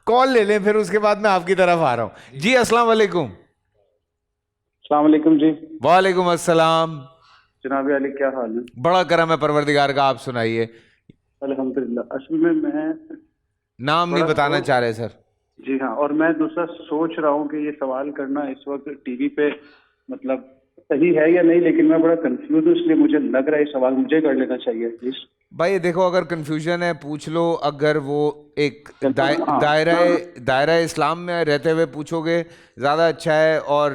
کال لے لیں پھر اس کے بعد میں آپ کی طرف آ رہا ہوں. جی السلام علیکم. السلام علیکم جی. وعلیکم السلام. جناب علی کیا حال ہے؟ بڑا کرم ہے پروردگار کا, آپ سنائیے. الحمدللہ. اصل میں نام نہیں بتانا چاہ رہے سر. جی ہاں, اور میں دوسرا سوچ رہا ہوں کہ یہ سوال کرنا اس وقت ٹی وی پہ مطلب صحیح ہے یا نہیں, لیکن میں بڑا کنفیوز ہوں, اس لیے مجھے لگ رہا ہے یہ سوال مجھے کر لینا چاہیے پلیز. بھائی دیکھو, اگر کنفیوژن ہے پوچھ لو. اگر وہ ایک ہاں دائرہ اسلام میں رہتے ہوئے پوچھو گے زیادہ اچھا ہے, اور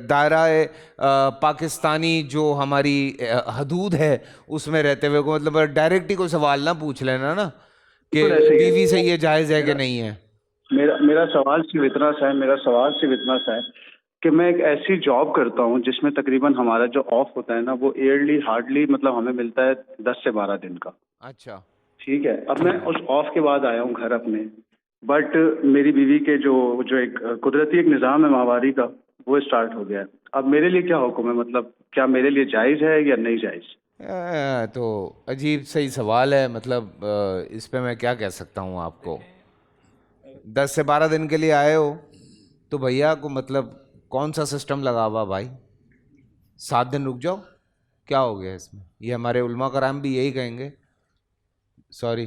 دائرہ پاکستانی جو ہماری حدود ہے اس میں رہتے ہوئے کو مطلب ڈائریکٹ ہی کوئی سوال نہ پوچھ لینا نا کہ بیوی سے یہ جائز ہے کہ نہیں ہے. میرا سوال صرف اتنا سا ہے کہ میں ایک ایسی جاب کرتا ہوں جس میں تقریباً ہمارا جو آف ہوتا ہے نا وہ ایئرلی ہارڈلی مطلب ہمیں ملتا ہے 10 سے 12 دن کا. اچھا ٹھیک ہے. اب میں اس آف کے بعد آیا ہوں گھر اپنے, بٹ میری بیوی کے جو ایک قدرتی ایک نظام ہے ماہواری کا وہ اسٹارٹ ہو گیا ہے. اب میرے لیے کیا حکم ہے, مطلب کیا میرے لیے جائز ہے یا نہیں جائز؟ تو عجیب صحیح سوال ہے. مطلب اس پہ میں کیا کہہ سکتا ہوں آپ کو. 10 سے 12 دن کے لیے آئے ہو تو بھیا کو مطلب کون سا سسٹم لگا ہوا بھائی, 7 دن رک جاؤ, کیا ہو گیا اس میں؟ یہ ہمارے علماء کرام بھی یہی کہیں گے. سوری.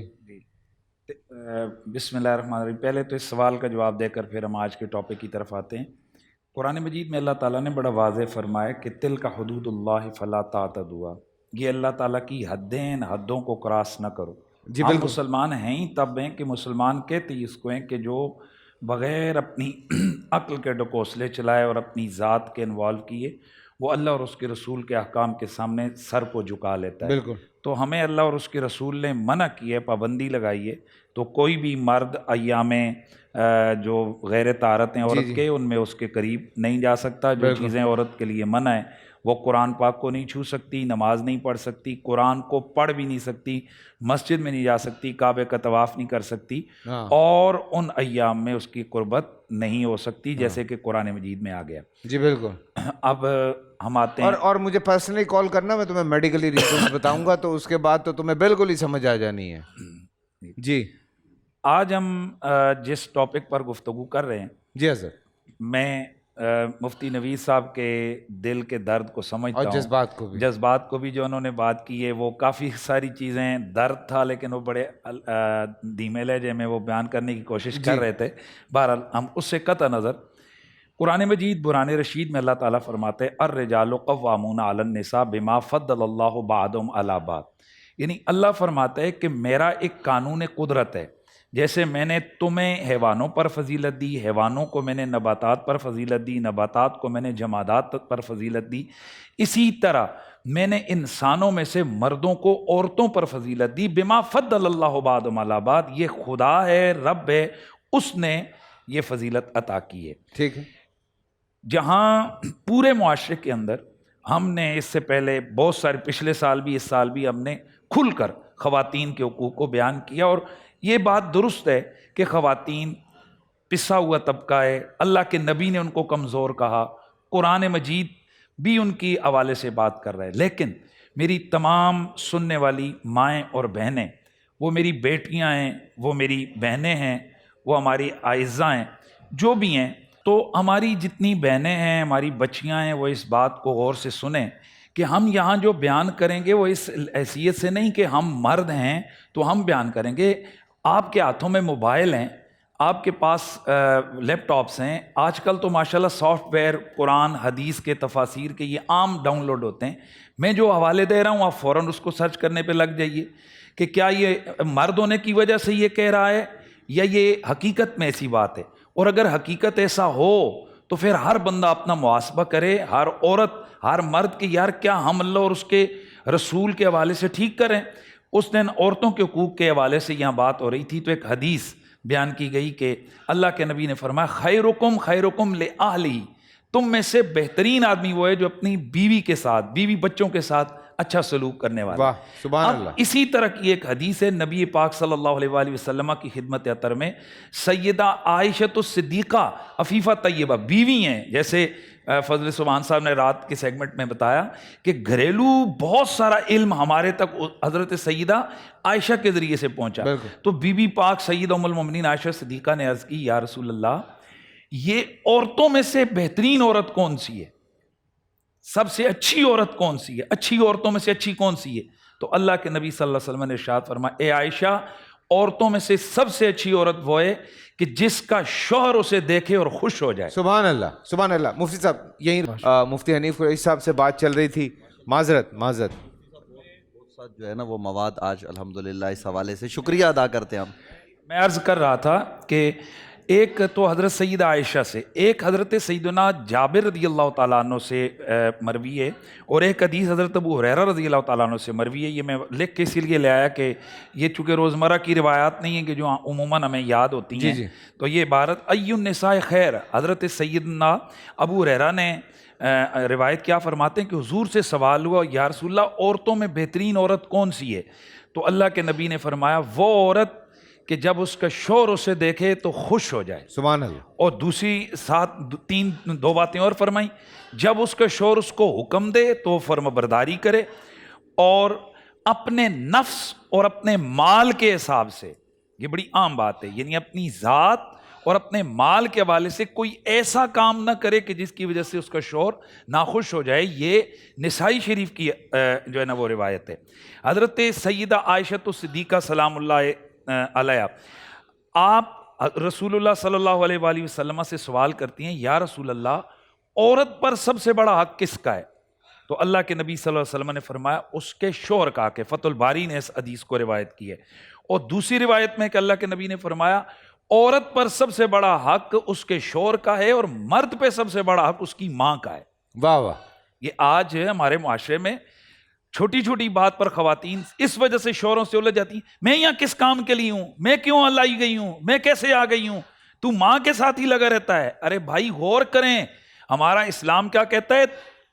بسم اللہ الرحمن الرحیم. پہلے تو اس سوال کا جواب دے کر پھر ہم آج کے ٹاپک کی طرف آتے ہیں. قرآن مجید میں اللہ تعالیٰ نے بڑا واضح فرمایا کہ تلک حدود اللہ فلا تعتدوها, یہ اللہ تعالیٰ کی حدیں, ان حدوں کو کراس نہ کرو. جی ہم بالکل. مسلمان ہیں ہی تب ہیں کہ مسلمان کہتے ہی اس کو ہیں کہ جو بغیر اپنی عقل کے ڈکوسلے چلائے اور اپنی ذات کے انوالو کیے وہ اللہ اور اس کے رسول کے احکام کے سامنے سر کو جھکا لیتا ہے. بالکل. تو ہمیں اللہ اور اس کے رسول نے منع کی ہے, پابندی لگائی ہے. تو کوئی بھی مرد ایام جو غیر طہارت ہیں عورت کے, ان میں اس کے قریب نہیں جا سکتا. جو چیزیں عورت کے لیے منع ہیں وہ قرآن پاک کو نہیں چھو سکتی, نماز نہیں پڑھ سکتی, قرآن کو پڑھ بھی نہیں سکتی, مسجد میں نہیں جا سکتی, کعبے کا طواف نہیں کر سکتی, اور ان ایام میں اس کی قربت نہیں ہو سکتی, جیسے کہ قرآن مجید میں آ گیا. جی بالکل. اب ہم آتے ہیں, اور مجھے پرسنلی کال کرنا, میں تمہیں میڈیکلی ریزنس بتاؤں گا, تو اس کے بعد تو تمہیں بالکل ہی سمجھ آ جانی ہے. جی آج ہم جس ٹاپک پر گفتگو کر رہے ہیں, جی ہاں سر, میں مفتی نوید صاحب کے دل کے درد کو سمجھتا ہوں, اور جذبات کو بھی جو انہوں نے بات کی ہے. وہ کافی ساری چیزیں درد تھا لیکن وہ بڑے دھیمے لہجے میں وہ بیان کرنے کی کوشش کر رہے تھے. بہرحال ہم اس سے قطع نظر, قرآن مجید برہان رشید میں اللہ تعالیٰ فرماتے ہیں الرجال قوامون علی النساء بما فضل اللہ بعضهم علی بعض. یعنی اللہ فرماتا ہے کہ میرا ایک قانون قدرت ہے, جیسے میں نے تمہیں حیوانوں پر فضیلت دی, حیوانوں کو میں نے نباتات پر فضیلت دی, نباتات کو میں نے جمادات پر فضیلت دی, اسی طرح میں نے انسانوں میں سے مردوں کو عورتوں پر فضیلت دی. بما فضل اللہ بعضهم علی بعض, یہ خدا ہے, رب ہے, اس نے یہ فضیلت عطا کی ہے. ٹھیک ہے. جہاں پورے معاشرے کے اندر ہم نے اس سے پہلے بہت سارے, پچھلے سال بھی اس سال بھی ہم نے کھل کر خواتین کے حقوق کو بیان کیا, اور یہ بات درست ہے کہ خواتین پسا ہوا طبقہ ہے, اللہ کے نبی نے ان کو کمزور کہا, قرآن مجید بھی ان کی حوالے سے بات کر رہا ہے. لیکن میری تمام سننے والی مائیں اور بہنیں, وہ میری بیٹیاں ہیں, وہ میری بہنیں ہیں, وہ ہماری اعزاء ہیں, جو بھی ہیں, تو ہماری جتنی بہنیں ہیں, ہماری بچیاں ہیں, وہ اس بات کو غور سے سنیں کہ ہم یہاں جو بیان کریں گے وہ اس حیثیت سے نہیں کہ ہم مرد ہیں تو ہم بیان کریں گے. آپ کے ہاتھوں میں موبائل ہیں, آپ کے پاس لیپ ٹاپس ہیں, آج کل تو ماشاءاللہ سافٹ ویئر قرآن حدیث کے تفاسیر کے یہ عام ڈاؤن لوڈ ہوتے ہیں. میں جو حوالے دے رہا ہوں آپ فوراً اس کو سرچ کرنے پہ لگ جائیے کہ کیا یہ مرد ہونے کی وجہ سے یہ کہہ رہا ہے یا یہ حقیقت میں ایسی بات ہے. اور اگر حقیقت ایسا ہو تو پھر ہر بندہ اپنا محاسبہ کرے, ہر عورت ہر مرد کہ یار کیا ہم اللہ اور اس کے رسول کے حوالے سے ٹھیک کریں. اس دن عورتوں کے حقوق کے حوالے سے یہاں بات ہو رہی تھی تو ایک حدیث بیان کی گئی کہ اللہ کے نبی نے فرمایا خیرکم خیرکم لأہلہ, تم میں سے بہترین آدمی وہ ہے جو اپنی بیوی کے ساتھ, بیوی بچوں کے ساتھ اچھا سلوک کرنے والا. واہ سبحان اللہ. اسی طرح کی ایک حدیث ہے نبی پاک صلی اللہ علیہ وآلہ وسلم کی خدمت اطہر میں, سیدہ عائشہ الصدیقہ عفیفہ طیبہ بیوی ہیں, جیسے فضل سبحان صاحب نے رات کے سیگمنٹ میں بتایا کہ گھریلو بہت سارا علم ہمارے تک حضرت سیدہ عائشہ کے ذریعے سے پہنچا. تو بی بی پاک سیدہ ام المومنین عائشہ صدیقہ نے عرض کی یا رسول اللہ یہ عورتوں میں سے بہترین عورت کون سی ہے, سب سے اچھی عورت کون سی ہے, اچھی عورتوں میں سے اچھی کون سی ہے؟ تو اللہ کے نبی صلی اللہ علیہ وسلم نے ارشاد فرمایا اے عائشہ عورتوں میں سے سب سے اچھی عورت وہ ہے کہ جس کا شوہر اسے دیکھے اور خوش ہو جائے. سبحان اللہ سبحان اللہ. مفتی صاحب یہیں مفتی حنیف قریشی صاحب سے بات چل رہی تھی, معذرت جو ہے نا وہ مواد آج الحمدللہ اس حوالے سے شکریہ ادا کرتے ہیں ہم. میں عرض کر رہا تھا کہ ایک تو حضرت سیدہ عائشہ سے, ایک حضرت سیدنا جابر رضی اللہ تعالیٰ عنہ سے مروی ہے, اور ایک حدیث حضرت ابو ہریرہ رضی اللہ تعالیٰ عنہ سے مروی ہے. یہ میں لکھ کے اسی لیے لے آیا کہ یہ چونکہ روزمرہ کی روایات نہیں ہیں کہ جو عموماً ہمیں یاد ہوتی ہیں, تو یہ عبارت ای النساء خیر, حضرت سیدنا ابو ہریرہ نے روایت کیا فرماتے ہیں کہ حضور سے سوال ہوا یا رسول اللہ عورتوں میں بہترین عورت کون سی ہے؟ تو اللہ کے نبی نے فرمایا وہ عورت کہ جب اس کا شوہر اسے دیکھے تو خوش ہو جائے. سبحان اللہ. اور دوسری دو باتیں اور فرمائیں, جب اس کا شوہر اس کو حکم دے تو فرما برداری کرے, اور اپنے نفس اور اپنے مال کے حساب سے, یہ بڑی عام بات ہے, یعنی اپنی ذات اور اپنے مال کے حوالے سے کوئی ایسا کام نہ کرے کہ جس کی وجہ سے اس کا شوہر ناخوش ہو جائے. یہ نسائی شریف کی جو ہے نا وہ روایت ہے. حضرت سیدہ عائشہ صدیقہ سلام اللہ علیہ آپ رسول اللہ صلی اللہ علیہ وآلہ وسلم سے سوال کرتی ہیں یا رسول اللہ عورت پر سب سے بڑا حق کس کا ہے؟ تو اللہ کے نبی صلی اللہ علیہ وسلم نے فرمایا اس کے شوہر کا حق ہے. فتح الباری نے اس حدیث کو روایت کی ہے. اور دوسری روایت میں کہ اللہ کے نبی نے فرمایا عورت پر سب سے بڑا حق اس کے شوہر کا ہے اور مرد پہ سب سے بڑا حق اس کی ماں کا ہے. واہ واہ. یہ آج ہمارے معاشرے میں چھوٹی چھوٹی بات پر خواتین اس وجہ سے شوہروں سے الجھ جاتی ہیں, میں یہاں کس کام کے لیے ہوں, میں کیوں لائی گئی ہوں, میں کیسے آ گئی ہوں, تو ماں کے ساتھ ہی لگا رہتا ہے. ارے بھائی غور کریں, ہمارا اسلام کیا کہتا ہے,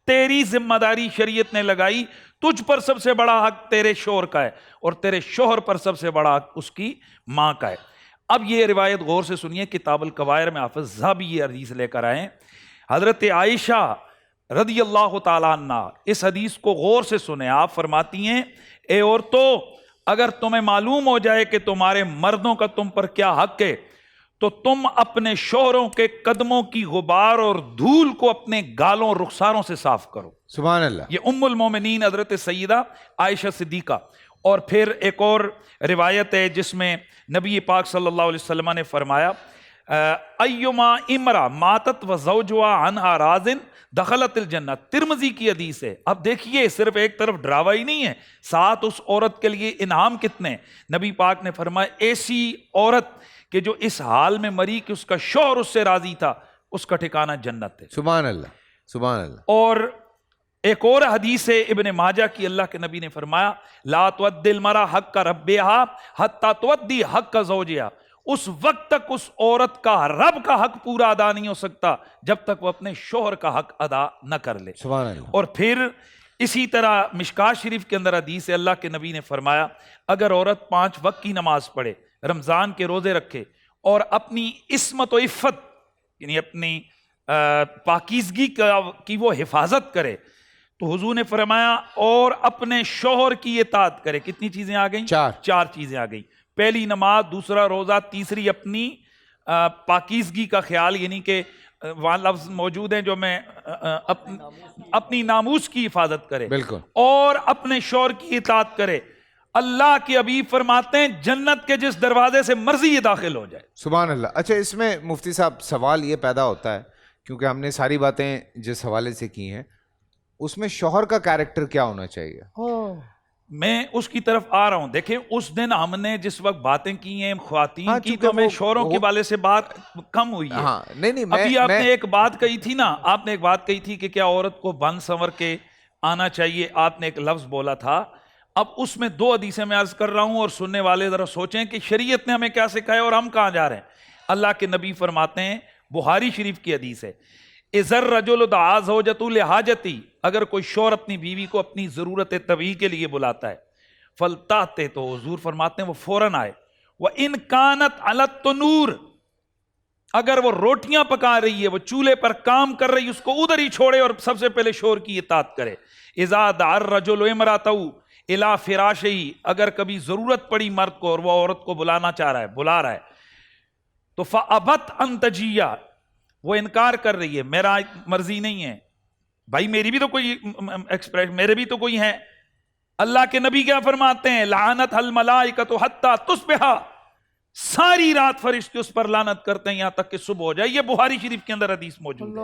تیری ذمہ داری شریعت نے لگائی, تجھ پر سب سے بڑا حق تیرے شوہر کا ہے اور تیرے شوہر پر سب سے بڑا حق اس کی ماں کا ہے. اب یہ روایت غور سے سنیے, کتاب القوائر میں حافظ ذہبی یہ حدیث لے کر آئے. حضرت عائشہ رضی اللہ تعالیٰ عنہ اس حدیث کو غور سے سنیں. آپ فرماتی ہیں اے عورتوں اگر تمہیں معلوم ہو جائے کہ تمہارے مردوں کا تم پر کیا حق ہے تو تم اپنے شوہروں کے قدموں کی غبار اور دھول کو اپنے گالوں اور رخساروں سے صاف کرو. سبحان اللہ. یہ ام المومنین حضرت سیدہ عائشہ صدیقہ. اور پھر ایک اور روایت ہے جس میں نبی پاک صلی اللہ علیہ وسلم نے فرمایا ایما امرا ماتت و زوجها عنها راض دخلت الجنہ. ترمذی کی حدیث ہے. اب دیکھیے صرف ایک طرف ڈراوا ہی نہیں ہے, ساتھ اس عورت کے لیے انعام کتنے. نبی پاک نے فرمایا ایسی عورت کہ جو اس حال میں مری کہ اس کا شوہر اس سے راضی تھا, اس کا ٹھکانہ جنت ہے. سبحان اللہ سبحان اللہ. اور ایک اور حدیث ہے ابن ماجہ کی, اللہ کے نبی نے فرمایا لا تؤدی المرأة حق ربها حتى تؤدی حق زوجها. اس وقت تک اس عورت کا رب کا حق پورا ادا نہیں ہو سکتا جب تک وہ اپنے شوہر کا حق ادا نہ کر لے. سبحان اللہ. اور پھر اسی طرح مشکاۃ شریف کے اندر حدیث ہے, اللہ کے نبی نے فرمایا اگر عورت 5 وقت کی نماز پڑھے, رمضان کے روزے رکھے اور اپنی عصمت و عفت یعنی اپنی پاکیزگی کی وہ حفاظت کرے, تو حضور نے فرمایا اور اپنے شوہر کی اطاعت کرے. کتنی چیزیں آ گئیں؟ 4 چیزیں آ گئیں. پہلی نماز, دوسرا روزہ, تیسری اپنی پاکیزگی کا خیال, یعنی کہ وہاں لفظ موجود ہیں جو میں اپنی ناموس کی حفاظت کرے, بالکل, اور اپنے شوہر کی اطاعت کرے. اللہ کے حبیب فرماتے ہیں جنت کے جس دروازے سے مرضی یہ داخل ہو جائے. سبحان اللہ. اچھا اس میں مفتی صاحب سوال یہ پیدا ہوتا ہے, کیونکہ ہم نے ساری باتیں جس حوالے سے کی ہیں اس میں شوہر کا کیریکٹر کیا ہونا چاہیے؟ میں اس کی طرف آ رہا ہوں. دیکھیں اس دن ہم نے جس وقت باتیں کی ہیں خواتین کی, تو ہمیں شوہروں کے والے سے بات کم ہوئی ہے. نہیں ابھی آپ نے ایک بات کہی تھی نا, آپ نے ایک بات کہی تھی کہ کیا عورت کو بن سنور کے آنا چاہیے, آپ نے ایک لفظ بولا تھا. اب اس میں 2 حدیثیں میں عرض کر رہا ہوں, اور سننے والے ذرا سوچیں کہ شریعت نے ہمیں کیا سکھایا اور ہم کہاں جا رہے ہیں. اللہ کے نبی فرماتے ہیں, بخاری شریف کی حدیث ہے, اذر رجل دعا زوجته لحاجتی, اگر کوئی شوہر اپنی بیوی کو اپنی ضرورت طبی کے لیے بلاتا ہے, فلتاتے, تو حضور فرماتے ہیں وہ فوراً آئے. وَإِن كَانَتْ عَلَى التَّنُورِ, اگر وہ روٹیاں پکا رہی ہے, وہ چولہے پر کام کر رہی ہے, اس کو ادھر ہی چھوڑے اور سب سے پہلے شوہر کی اطاعت کرے. اذا دعا الرجل امرأته الى فراشه, اگر کبھی ضرورت پڑی مرد کو اور وہ عورت کو بلا رہا ہے تو فابت ان تجیہ, وہ انکار کر رہی ہے, میرا مرضی نہیں ہے بھائی, میری بھی تو کوئی ایکسپریس, میرے بھی تو کوئی ہے. اللہ کے نبی کیا فرماتے ہیں, لعنت الملائکۃ حتی تصبح, ساری رات فرشتے اس پر لعنت کرتے ہیں یہاں تک کہ صبح ہو جائے. یہ بخاری شریف کے اندر حدیث موجود ہے.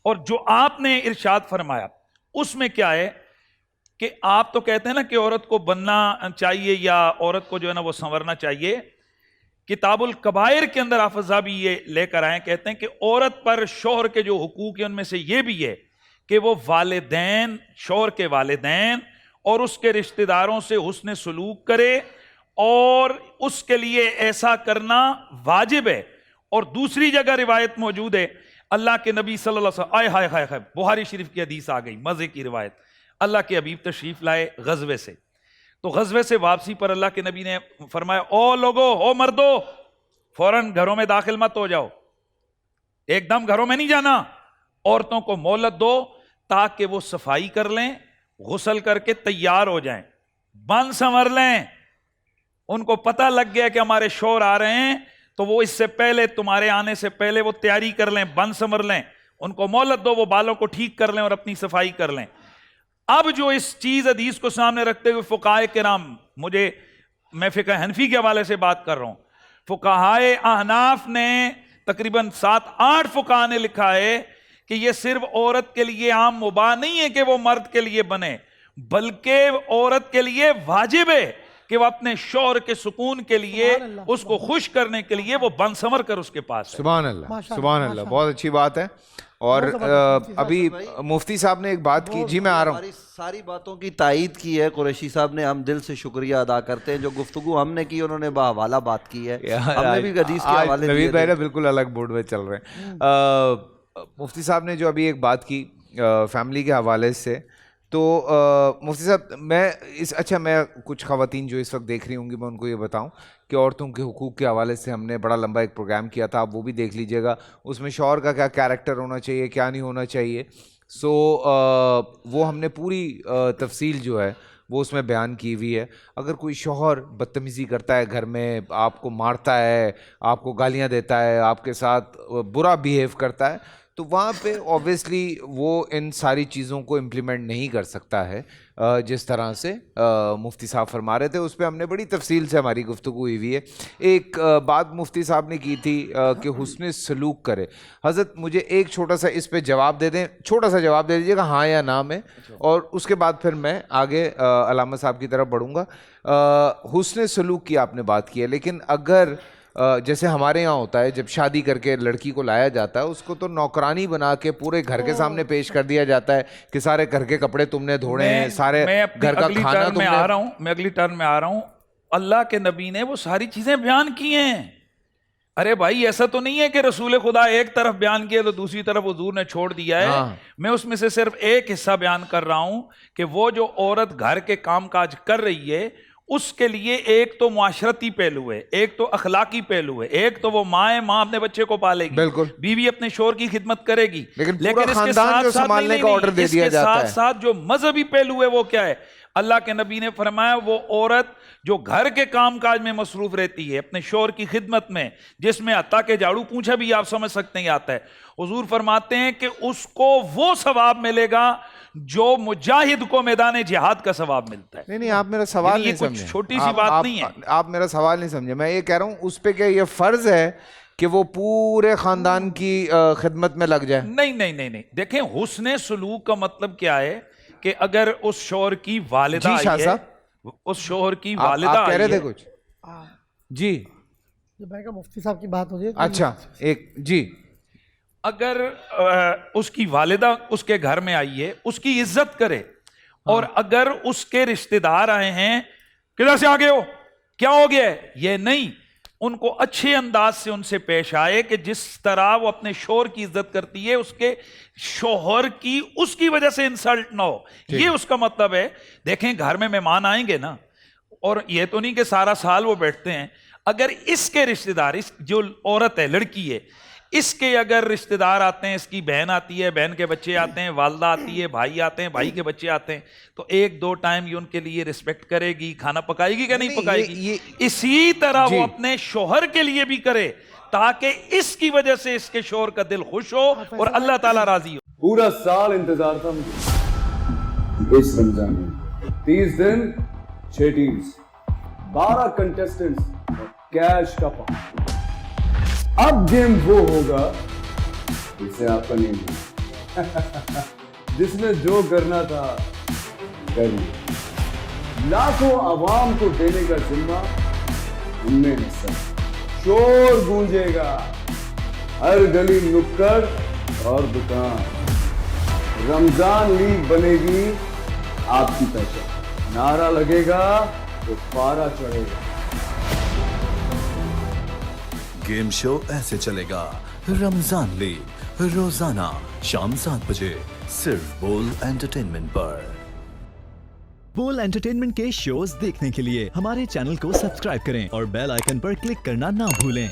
اور جو آپ نے ارشاد فرمایا اس میں کیا ہے کہ آپ تو کہتے ہیں نا کہ عورت کو بننا چاہیے یا عورت کو جو ہے نا وہ سنورنا چاہیے. کتاب الکبائر کے اندر حافظ صاحب یہ لے کر آئے, کہتے ہیں کہ عورت پر شوہر کے جو حقوق ہیں ان میں سے یہ بھی ہے کہ وہ والدین, شوہر کے والدین اور اس کے رشتہ داروں سے حسن سلوک کرے, اور اس کے لیے ایسا کرنا واجب ہے. اور دوسری جگہ روایت موجود ہے, اللہ کے نبی صلی اللہ علیہ وسلم, آئے ہائے ہائے ہائے, بخاری شریف کی حدیث آ گئی, مزے کی روایت. اللہ کے حبیب تشریف لائے غزوے سے, تو غزوے سے واپسی پر اللہ کے نبی نے فرمایا, او لوگو, او مردو, فوراً گھروں میں داخل مت ہو جاؤ, ایک دم گھروں میں نہیں جانا, عورتوں کو مہلت دو تاکہ وہ صفائی کر لیں, غسل کر کے تیار ہو جائیں, بن سنور لیں. ان کو پتہ لگ گیا کہ ہمارے شوہر آ رہے ہیں تو وہ اس سے پہلے, تمہارے آنے سے پہلے وہ تیاری کر لیں, بن سنور لیں, ان کو مہلت دو, وہ بالوں کو ٹھیک کر لیں اور اپنی صفائی کر لیں. اب جو اس چیز حدیث کو سامنے رکھتے ہوئے فقہائے کرام, میں فقہ حنفی کے حوالے سے بات کر رہا ہوں, فقہائے احناف نے تقریباً 7-8 فقہاء نے لکھا ہے کہ یہ صرف عورت کے لیے عام مباح نہیں ہے کہ وہ مرد کے لیے بنے, بلکہ عورت کے لیے واجب ہے کہ وہ اپنے شوہر کے سکون کے لیے, اس کو خوش کرنے کے لیے وہ بن سنور کر اس کے پاس ہے. سبحان اللہ, سبحان اللہ, بہت اچھی بات ہے. اور ابھی مفتی صاحب نے ایک بات کی, جی میں آ رہا ہوں, ساری باتوں کی تائید کی ہے قریشی صاحب نے, ہم دل سے شکریہ ادا کرتے ہیں. جو گفتگو ہم نے کی انہوں نے بحوالہ بات کی ہے, ہم نے بھی حدیث کے حوالے دیے. نوید بھائی نا بالکل الگ بورڈ میں چل رہے ہیں. مفتی صاحب نے جو ابھی ایک بات کی فیملی کے حوالے سے, تو مفتی صاحب میں کچھ خواتین جو اس وقت دیکھ رہی ہوں گی, میں ان کو یہ بتاؤں کہ عورتوں کے حقوق کے حوالے سے ہم نے بڑا لمبا ایک پروگرام کیا تھا, آپ وہ بھی دیکھ لیجئے گا. اس میں شوہر کا کیا کیریکٹر ہونا چاہیے, کیا نہیں ہونا چاہیے, وہ ہم نے پوری تفصیل جو ہے وہ اس میں بیان کی ہوئی ہے. اگر کوئی شوہر بدتمیزی کرتا ہے گھر میں, آپ کو مارتا ہے, آپ کو گالیاں دیتا ہے, آپ کے ساتھ برا بیہیو کرتا ہے, تو وہاں پہ اوبیسلی وہ ان ساری چیزوں کو امپلیمنٹ نہیں کر سکتا ہے جس طرح سے مفتی صاحب فرما رہے تھے. اس پہ ہم نے بڑی تفصیل سے ہماری گفتگو ہوئی ہوئی ہے. ایک بات مفتی صاحب نے کی تھی کہ حسن سلوک کرے. حضرت مجھے ایک چھوٹا سا اس پہ جواب دے دیں, چھوٹا سا جواب دے دیجیے گا ہاں یا نہ میں, اور اس کے بعد پھر میں آگے علامہ صاحب کی طرف بڑھوں گا. حسن سلوک کی آپ نے بات کی ہے, لیکن اگر جیسے ہمارے یہاں ہوتا ہے جب شادی کر کے لڑکی کو لایا جاتا ہے, اس کو تو نوکرانی بنا کے پورے گھر کے سامنے پیش کر دیا جاتا ہے کہ سارے گھر کے کپڑے تم نے دھوڑے ہیں, سارے گھر کا کھانا تم نے. میں اگلی ٹرن میں آ رہا ہوں. اللہ کے نبی نے وہ ساری چیزیں بیان کی ہیں. ارے بھائی ایسا تو نہیں ہے کہ رسول خدا ایک طرف بیان کیا تو دوسری طرف حضور نے چھوڑ دیا ہے. میں اس میں سے صرف ایک حصہ بیان کر رہا ہوں کہ وہ جو عورت گھر کے کام کاج کر رہی ہے اس کے لیے ایک تو معاشرتی پہلو ہے, ایک تو اخلاقی پہلو ہے, ایک تو وہ ماں اپنے بچے کو پالے گی, بیوی اپنے شوہر کی خدمت کرے گی, لیکن اس کے ساتھ ساتھ جو مذہبی پہلو ہے وہ کیا ہے. اللہ کے نبی نے فرمایا وہ عورت جو گھر کے کام کاج میں مصروف رہتی ہے اپنے شوہر کی خدمت میں, جس میں حتیٰ کہ جھاڑو پونچھا بھی آپ سمجھ سکتے ہیں آتا ہے, حضور فرماتے ہیں کہ اس کو وہ ثواب ملے گا جو مجاہد کو میدان جہاد کا ثواب ملتا ہے. نہیں آپ میرا سوال نہیں سمجھے, چھوٹی سی بات نہیں ہے. آپ میرا سوال نہیں سمجھے. میں یہ کہہ رہا ہوں اس پہ کیا یہ فرض ہے کہ وہ پورے خاندان کی خدمت میں لگ جائے؟ نہیں. دیکھیں حسن سلوک کا مطلب کیا ہے کہ اگر اس شوہر کی والدہ آئی ہے, اس شوہر کی والدہ آپ کہہ رہے تھے کچھ, جی مفتی صاحب کی بات ہو رہی ہے. اچھا ایک جی, اگر اس کی والدہ اس کے گھر میں آئی ہے اس کی عزت کرے, اور اگر اس کے رشتہ دار آئے ہیں کدھر سے آگے ہو, کیا ہو گیا ہے, یہ نہیں, ان کو اچھے انداز سے ان سے پیش آئے کہ جس طرح وہ اپنے شوہر کی عزت کرتی ہے اس کے شوہر کی اس کی وجہ سے انسلٹ نہ ہو. یہ اس کا مطلب ہے. دیکھیں گھر میں مہمان آئیں گے نا, اور یہ تو نہیں کہ سارا سال وہ بیٹھتے ہیں, اگر اس کے رشتہ دار، اس جو عورت ہے، لڑکی ہے، اس کے اگر رشتہ دار آتے ہیں، اس کی بہن آتی ہے، بہن کے بچے آتے ہیں، والدہ آتی ہے، بھائی آتے ہیں، بھائی کے بچے آتے ہیں، تو 1-2 ٹائم یہ ان کے لیے رسپیکٹ کرے گی، کھانا پکائے گی کہ نہیں پکائے گی؟ اسی طرح وہ اپنے شوہر کے لیے بھی کرے، تاکہ اس کی وجہ سے اس کے شوہر کا دل خوش ہو اور اللہ تعالیٰ راضی ہو۔ پورا سال انتظار تھا مجھے اس رمضان میں، 30 دن 6 ٹیمز، 12 کنٹیسٹنٹس، کیش کا پاؤں۔ اب گیم وہ ہوگا جسے آپ کا نہیں ہوگا، جس میں جو کرنا تھا کر لیا۔ لاکھوں عوام کو دینے کا ذمہ ہم نے حصہ، شور گونجے گا ہر گلی نکڑ اور دکان، رمضان لیگ بنے گی آپ کی پہچان، نعرہ لگے گا تو پارا چڑھے گا۔ گیم شو ایسے چلے گا، رمضان لیگ، روزانہ شام 7 بجے صرف بول انٹرٹینمنٹ پر۔ بول انٹرٹینمنٹ کے شوز دیکھنے کے لیے ہمارے چینل کو سبسکرائب کریں اور بیل آئیکن پر کلک کرنا نہ بھولیں۔